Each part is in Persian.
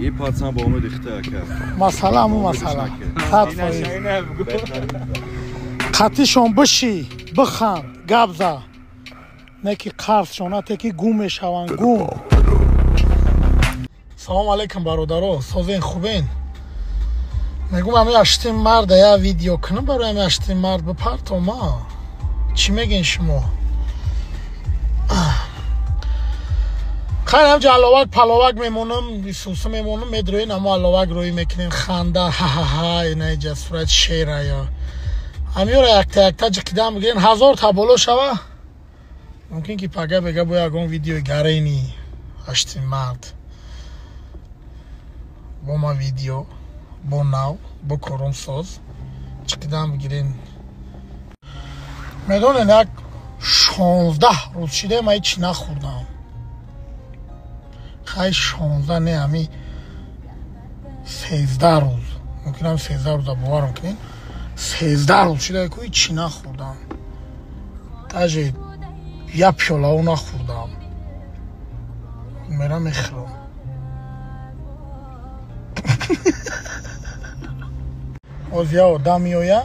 یه پارچه با اون ریخته کرد. مسئله مو مسئله. خط فایی. خطیشون بشی بخند گبزه نکی قرض شونته که گوم شوند گوم. سلام علیکم برادرها، سازین خوبین؟ میگم همه اشتیم مرد یا ویدیو کنم برای همه اشتیم مرد بپرتم ما. چی میگین شما؟ خیلی همچه علاوک پلاوک میمونم سوسه میمونم میدروین اما علاوک روی میکنیم خنده ها ها ها اینه جسورت شیره یا همیور یکتا یکتا جکیده هم بگیرین 1000 تا بالا شوه ممکن که پگه بگه باید اگه ویدیو گرینی اشتیم مرد با ما ویدیو با نو با کرم ساز جکیده هم بگیرین میدونین یک 16 روز شده ما هیچ نخوردم خیلی 16 نه همی 13 روز ممکن هم 13 روز باورم کنین 13 روز شده که هیچی نخوردم تاجه یه پیاله نخوردم میرم میخورم از یه آدم میویه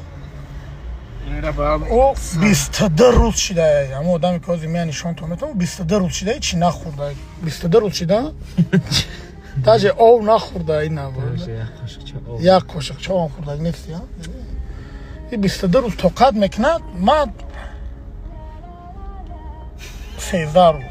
او 22 روز شده اما آدمی که از میان نشان تو میتونم 22 روز شده چی نخورده 22 روز شده تاجه او نخورده این نبود یک قاشق چا هم خورده نیستی این 22 روز طاقت میکند من 13 روز